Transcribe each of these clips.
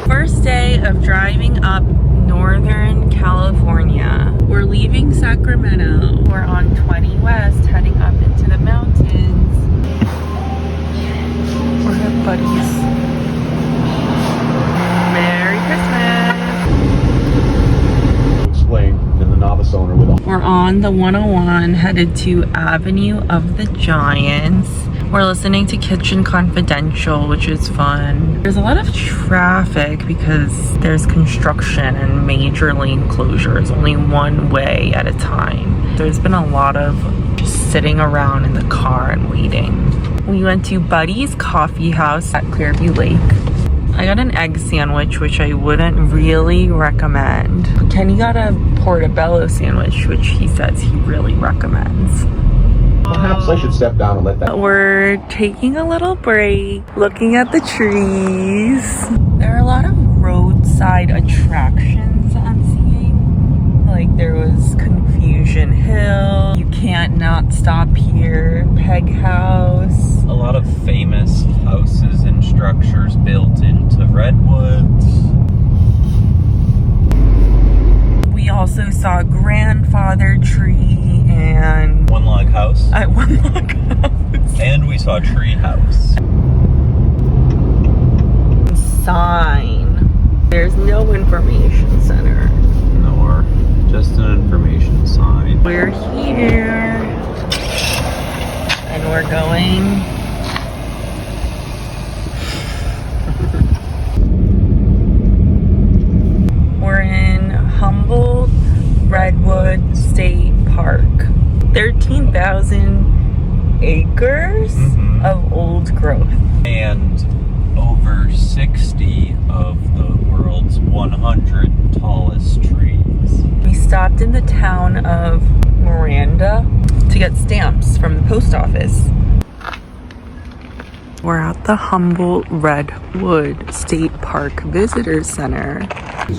First day of driving up Northern California. We're leaving Sacramento. We're on 20 West, heading up into the mountains. We're with buddies. Merry Christmas! Explain in the novice owner with a... We're on the 101, headed to Avenue of the Giants. We're listening to Kitchen Confidential, which is fun. There's a lot of traffic because there's construction and major lane closures, only one way at a time. There's been a lot of just sitting around in the car and waiting. We went to Buddy's Coffee House at Clearview Lake. I got an egg sandwich, which I wouldn't really recommend. Kenny got a portobello sandwich, which he says he really recommends. Perhaps I should step down and let that... We're taking a little break, looking at the trees. There are a lot of roadside attractions I'm seeing. Like there was Confusion Hill, You Can't Not Stop Here, Peg House. A lot of famous houses and structures built into Redwood. We also saw Grandfather Tree and One Log House. One Log House. And we saw Tree House. Sign. There's no information center. Nor just an information sign. We're here. And we're going. We're in Humboldt Redwood State Park. 13,000 acres of old growth. And over 60 of the world's 100 tallest trees. We stopped in the town of Miranda to get stamps from the post office. We're at the Humboldt Redwood State Park Visitor Center. We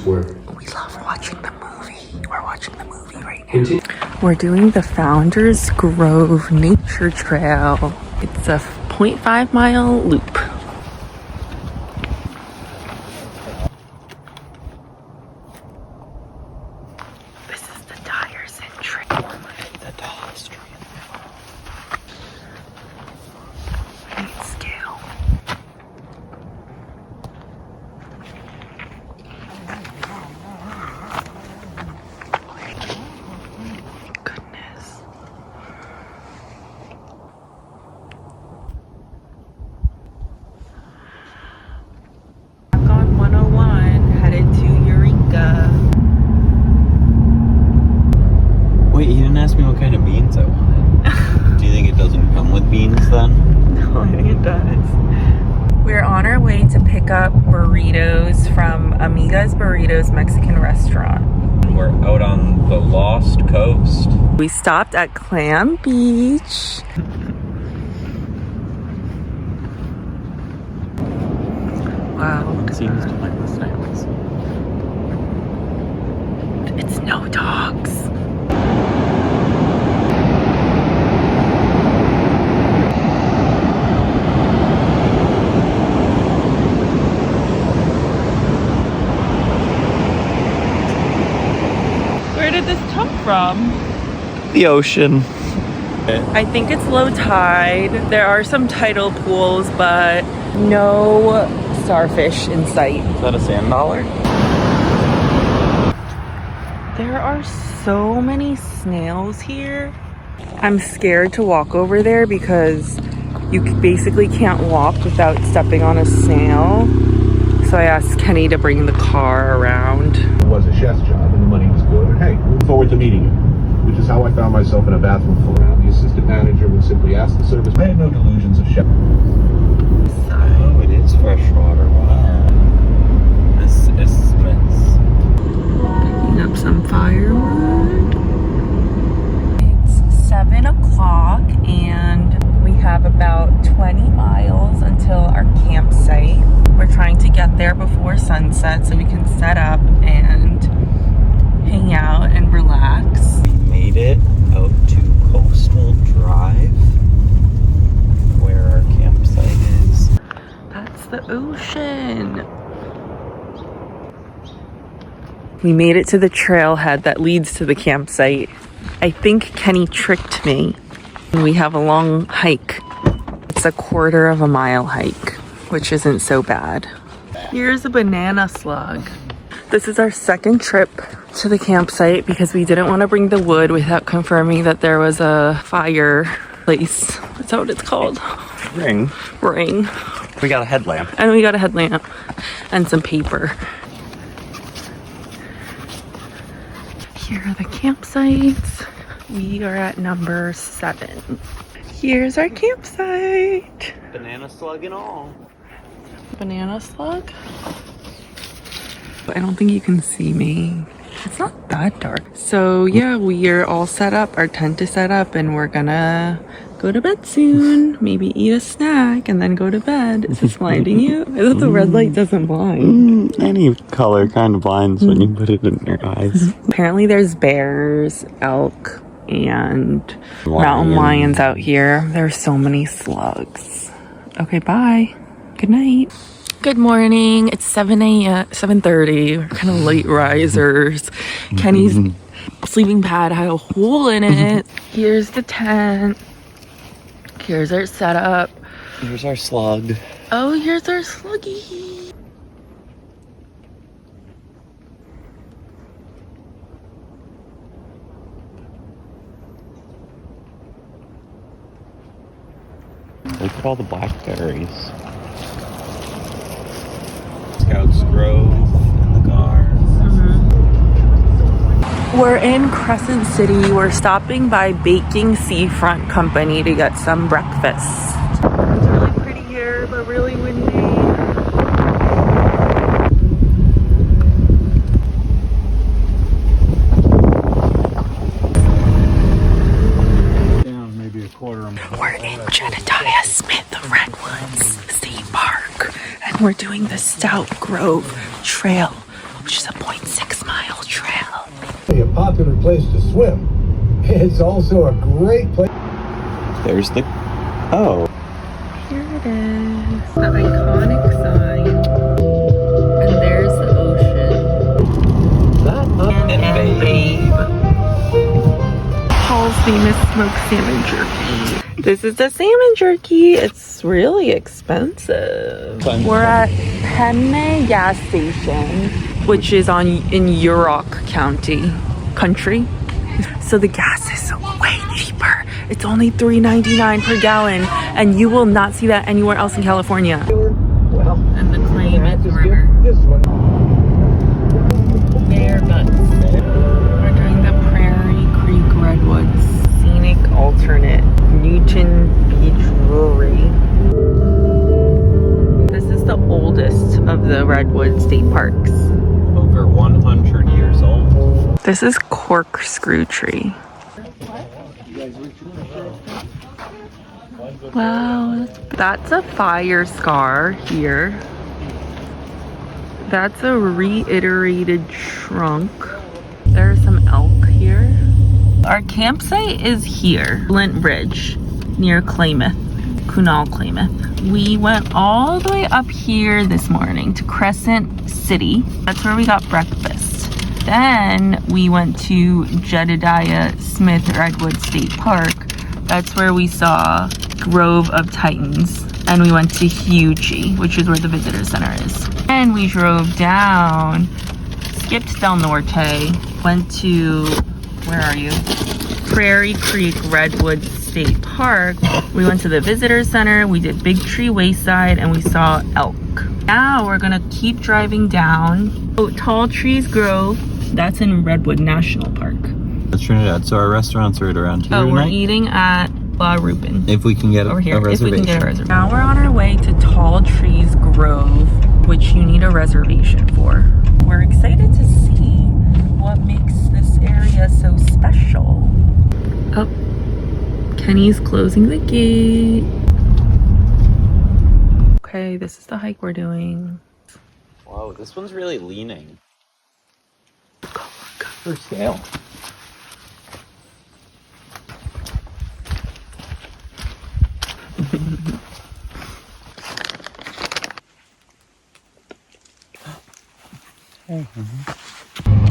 love watching the movie. We're watching the movie right now. We're doing the Founders Grove Nature Trail. It's a 0.5 mile loop. This is the Dyerson tree. The tallest tree in the world. I need scale. Goodness. Back on 101, headed to Eureka. Wait, you didn't ask me what kind of beans I wanted. Do you think it doesn't come with beans then? No, I think it does. We're on our way to pick up burritos from Amiga's Burritos Mexican restaurant. We're out on the Lost Coast. We stopped at Clam Beach. Wow, look at Seems that. to like the snails. It's no dogs. Where did this come from? The ocean. I think it's low tide. There are some tidal pools, but no starfish in sight. Is that a sand dollar? There are so many snails here. I'm scared to walk over there because you basically can't walk without stepping on a snail. So I asked Kenny to bring the car around. It was a chef's job and the money was good. And hey, look forward to meeting you. Which is how I found myself in a bathroom full around. The assistant manager would simply ask the service. I had no delusions of chef. Oh, it is freshwater. Wow. This is Smith's. Picking up some firewood. It's 7 o'clock and we have about 20 miles until our get there before sunset so we can set up and hang out and relax. We made it out to Coastal Drive, where our campsite is. That's the ocean. We made it to the trailhead that leads to the campsite. I think Kenny tricked me. We have a long hike. It's a 1/4 mile hike, which isn't so bad. Here's a banana slug. This is our second trip to the campsite because we didn't want to bring the wood without confirming that there was a fire place. That's what it's called. Ring. Ring. We got a headlamp. And we got a headlamp and some paper. Here are the campsites. We are at number 7. Here's our campsite. Banana slug and all. Banana slug? I don't think you can see me. It's not that dark. So yeah, we are all set up. Our tent is set up and we're gonna go to bed soon. Maybe eat a snack and then go to bed. Is this blinding you? I thought the red light doesn't blind. Any color kind of blinds when you put it in your eyes. Apparently there's bears, elk, and mountain lions out here. There's so many slugs. Okay, bye. Good night. Good morning. It's 7 a.m. 7:30. We're kind of late risers. Kenny's sleeping pad had a hole in it. Here's the tent. Here's our setup. Here's our slug. Oh, here's our sluggy. Look at all the blackberries. Scouts Grove in the car. We're in Crescent City. We're stopping by Baking Seafront Company to get some breakfast. It's really pretty here, but really windy. Down maybe a 1/4 mile. We're in Jedediah Smith Redwoods State Park, and we're doing the Stout Grove Trail, which is a 0.6 mile trail. A popular place to swim. It's also a great place. There's the... Oh. Here it is, the iconic sign. And there's the ocean. And Babe. Paul's famous smoked salmon jerky. This is the salmon jerky. It's really expensive. We're at Henne gas station, which is in Yurok country. So the gas is way cheaper. It's only $3.99 per gallon, and you will not see that anywhere else in California. Well, And the Klamath just River. get this one. Bare guts. We're doing the Prairie Creek Redwoods Scenic Alternate Newton Beach Brewery. This is the oldest of the Redwood state parks. Over 100 years old. This is Corkscrew Tree. Wow, that's a fire scar here. That's a reiterated trunk. There's some elk here. Our campsite is here, Flint Ridge, near Klamath, Kunal Klamath. We went all the way up here this morning to Crescent City. That's where we got breakfast. Then we went to Jedediah Smith Redwood State Park. That's where we saw Grove of Titans. And we went to Hugie, which is where the visitor center is. And we drove down, skipped Del Norte, went to, where are you? Prairie Creek Redwood State Park. We went to the visitor center, we did Big Tree Wayside, and we saw elk. Now we're gonna keep driving down. Oh, Tall Trees Grove, that's in Redwood National Park. That's Trinidad. So our restaurants are at around here Oh, we're tonight. eating at La Rupin. If we can get Over here, a if we reservation. can get a reservation. Now we're on our way to Tall Trees Grove, which you need a reservation for. We're excited to see what makes this area so special. Oh, Kenny's closing the gate. Okay, this is the hike we're doing. Whoa, this one's really leaning. For sale.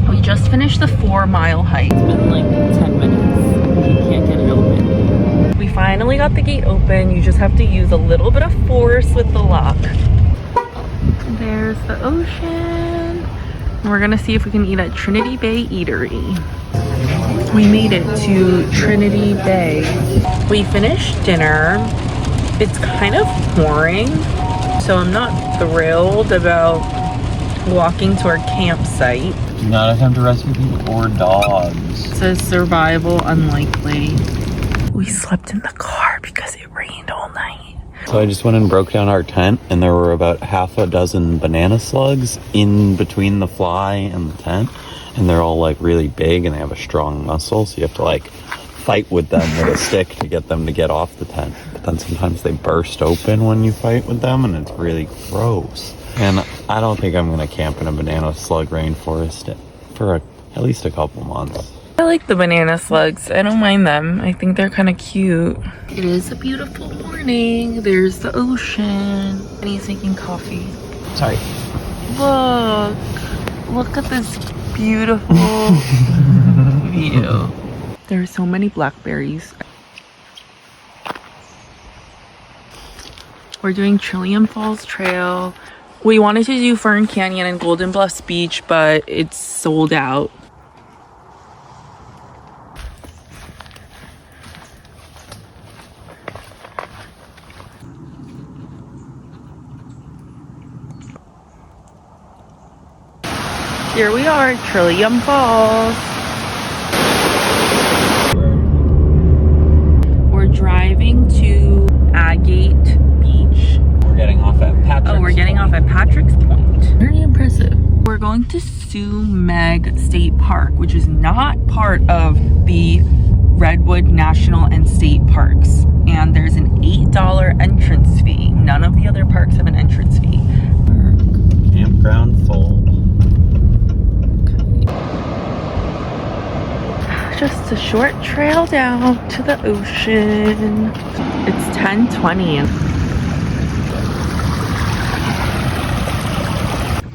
We just finished the 4-mile hike. It's been like 10 minutes. You can't get it open. We finally got the gate open. You just have to use a little bit of force with the lock. There's the ocean. And we're gonna see if we can eat at Trinity Bay Eatery. We made it to Trinity Bay. We finished dinner. It's kind of boring, so I'm not thrilled about walking to our campsite. Do not attempt to rescue people or dogs. It says survival unlikely. We slept in the car because it rained all night. So I just went and broke down our tent, and there were about half a dozen banana slugs in between the fly and the tent. And they're all like really big and they have a strong muscle, so you have to like fight with them with a stick to get them to get off the tent. But then sometimes they burst open when you fight with them, and it's really gross. And I don't think I'm gonna camp in a banana slug rainforest for at least a couple months. I like the banana slugs. I don't mind them. I think they're kind of cute. It is a beautiful morning. There's the ocean. And he's making coffee. Sorry. Look at this beautiful view. There are so many blackberries. We're doing Trillium Falls Trail. We wanted to do Fern Canyon and Golden Bluffs Beach, but it's sold out. Here we are, Trillium Falls. We're driving to Agate Beach. We're getting off at Patrick's. Oh, we're getting off at Patrick's Point. Very impressive. We're going to Sue Meg State Park, which is not part of the Redwood National and State Parks. And there's an $8 entrance fee. None of the other parks have an entrance fee. Campground full. Just a short trail down to the ocean. It's 10:20.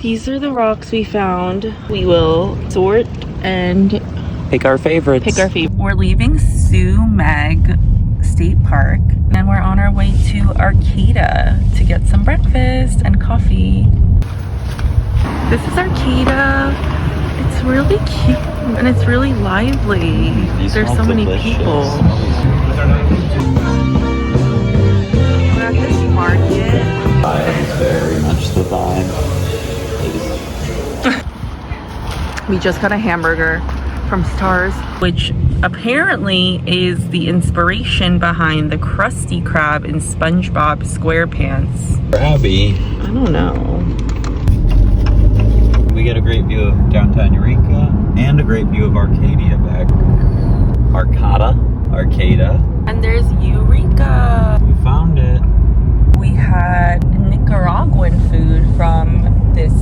These are the rocks we found. We will sort and Pick our favorites. We're leaving Sue Meg State Park and we're on our way to Arcata to get some breakfast and coffee. This is Arcata. It's really cute and it's really lively. There's so many people. We're at this market. It's very much the vibe. We just got a hamburger from Stars, which apparently is the inspiration behind the Krusty Krab in SpongeBob SquarePants. Krabby. I don't know. We get a great view of downtown Eureka and a great view of Arcadia back. Arcata. And there's Eureka. We found it. We had Nicaraguan food from this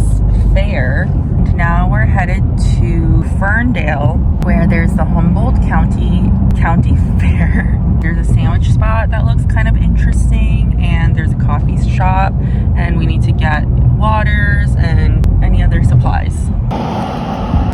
fair. And now we're headed to Ferndale, where there's the Humboldt County Fair. There's a sandwich spot that looks kind of interesting, and there's a coffee shop, and we need to get waters and any other supplies.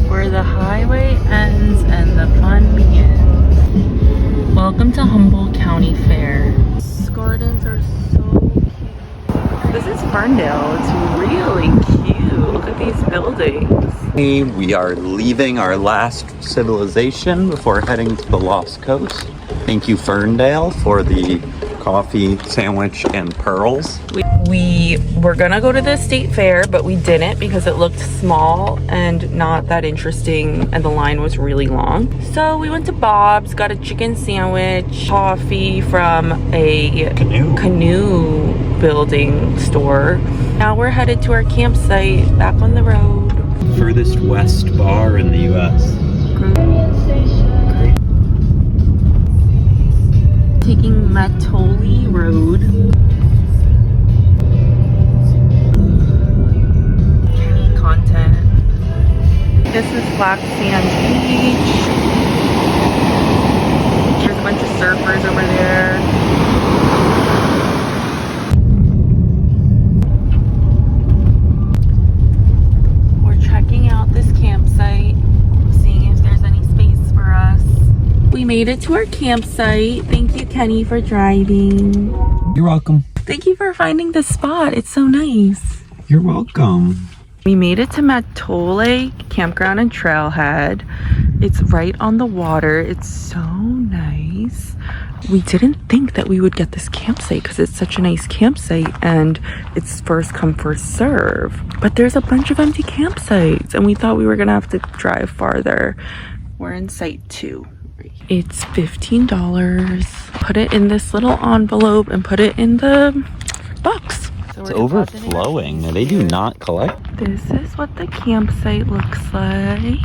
Where the highway ends and the fun begins. Welcome to Humboldt County Fair. These gardens are so cute. This is Ferndale. It's really cute. Look at these buildings. We are leaving our last civilization before heading to the Lost Coast. Thank you, Ferndale, for the coffee, sandwich, and pearls. We were gonna go to the state fair, but we didn't because it looked small and not that interesting, and the line was really long. So we went to Bob's, got a chicken sandwich, coffee from a canoe building store. Now we're headed to our campsite back on the road. Furthest west bar in the U.S. Taking Matoli Road. This is Black Sand Beach. There's a bunch of surfers over there. We're checking out this campsite, seeing if there's any space for us. We made it to our campsite. Thank you, Kenny, for driving. You're welcome. Thank you for finding this spot. It's so nice. You're welcome. We made it to Matole Campground and Trailhead. It's right on the water. It's so nice. We didn't think that we would get this campsite because it's such a nice campsite and it's first come, first serve. But there's a bunch of empty campsites and we thought we were gonna have to drive farther. We're in site 2. It's $15. Put it in this little envelope and put it in the box. So It's overflowing. They do not collect. This is what the campsite looks like.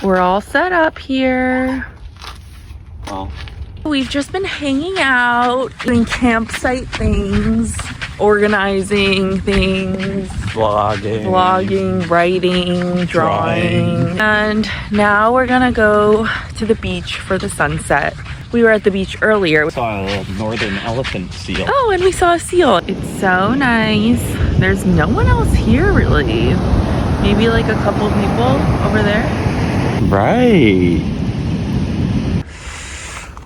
We're all set up here. Oh. We've just been hanging out, doing campsite things, organizing things, vlogging, writing, drawing. And now we're gonna go to the beach for the sunset. We were at the beach earlier. We saw a northern elephant seal. Oh, and we saw a seal. It's so nice. There's no one else here really. Maybe like a couple people over there. Right.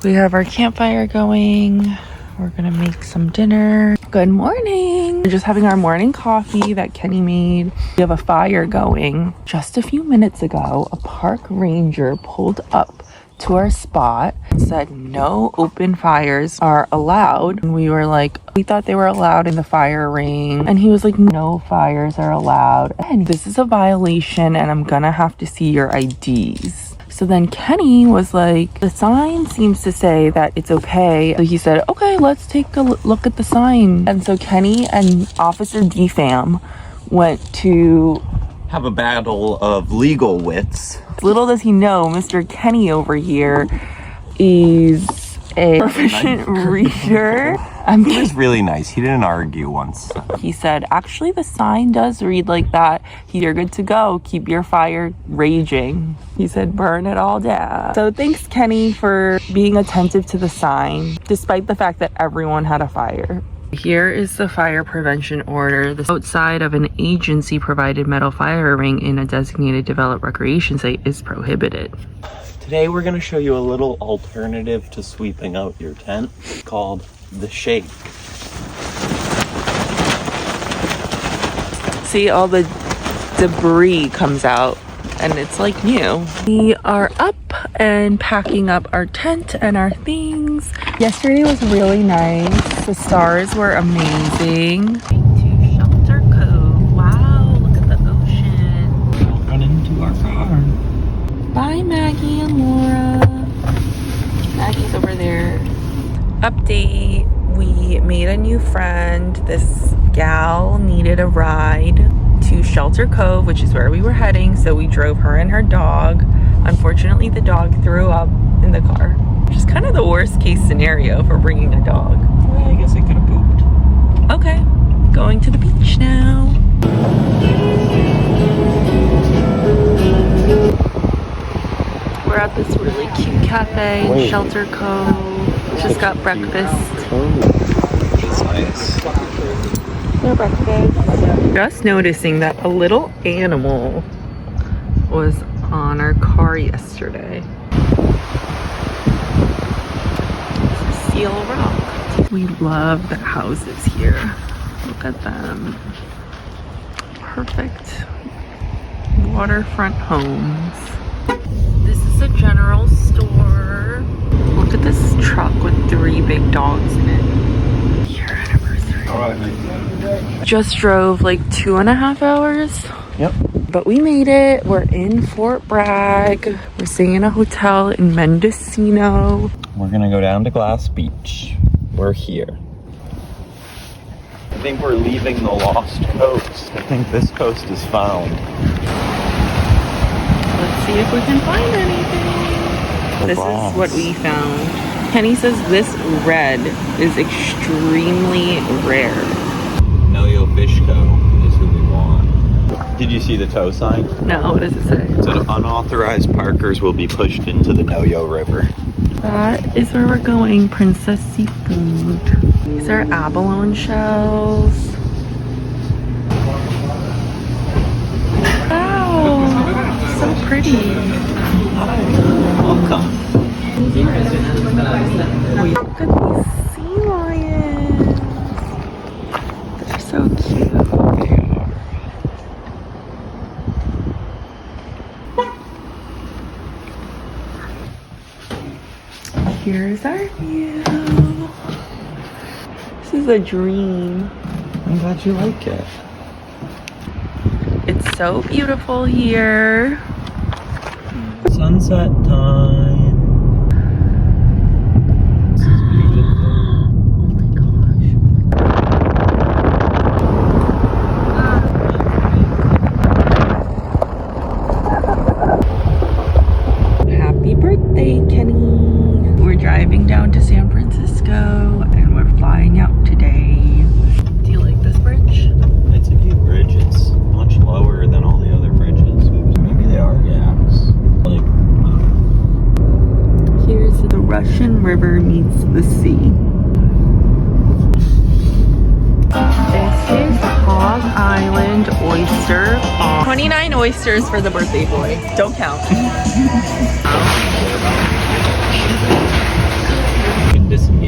We have our campfire going. We're gonna make some dinner. Good morning. We're just having our morning coffee that Kenny made. We have a fire going. Just a few minutes ago, a park ranger pulled up to our spot and said no open fires are allowed. And we were like, we thought they were allowed in the fire ring. And he was like, no fires are allowed. And this is a violation and I'm gonna have to see your IDs. So then Kenny was like, the sign seems to say that it's okay. So he said, okay, let's take a look at the sign. And so Kenny and Officer DFAM went to Have a battle of legal wits. Little does he know, Mr. Kenny over here is a proficient reader. He was really nice. He didn't argue once. He said, actually, the sign does read like that. You're good to go. Keep your fire raging. He said, burn it all down. So thanks, Kenny, for being attentive to the sign, despite the fact that everyone had a fire. Here is the fire prevention order. The outside of an agency-provided metal fire ring in a designated developed recreation site is prohibited. Today we're going to show you a little alternative to sweeping out your tent called the shake. See, all the debris comes out and it's like new. We are up and packing up our tent and our things. Yesterday was really nice. The stars were amazing. To Shelter Cove. Wow, look at the ocean. We'll run into our car. Bye, Maggie and Laura. Maggie's over there. Update. We made a new friend. This gal needed a ride to Shelter Cove, which is where we were heading, so we drove her and her dog. Unfortunately, the dog threw up in the car, which is kind of the worst case scenario for bringing a dog. Well, I guess it could have pooped. Okay, going to the beach now. We're at this really cute cafe in Shelter Cove. Just got breakfast. It's nice. No breakfast. Just noticing that a little animal was on our car yesterday. It's a seal rock. We love the houses here. Look at them. Perfect waterfront homes. This is a general store. Look at this truck with 3 big dogs in it. Year anniversary. All right. Just drove like 2.5 hours. Yep. But we made it. We're in Fort Bragg. We're staying in a hotel in Mendocino. We're gonna go down to Glass Beach. We're here. I think we're leaving the lost coast. I think this coast is found. Let's see if we can find anything. This is what we found. Kenny says this red is extremely rare. Nelio Bishko is who we want. Did you see the tow sign? No, what does it say? It said unauthorized parkers will be pushed into the Noyo River. That is where we're going, Princess Seafood. These are abalone shells. Wow, so pretty. Welcome. Look at these sea lions. They're so cute. Here's our view. This is a dream. I'm glad you like it. It's so beautiful here. Sunset time. This is beautiful. Oh my gosh. Happy birthday, Kenny. We're driving down to San Francisco and we're flying out today. Do you like this bridge? It's a cute bridge. It's much lower than all the other bridges. Maybe they are gaps. Like, Here's the Russian River meets the sea. This is Hog Island Oyster Farm. 29 oysters for the birthday boy. Don't count. you can disengage.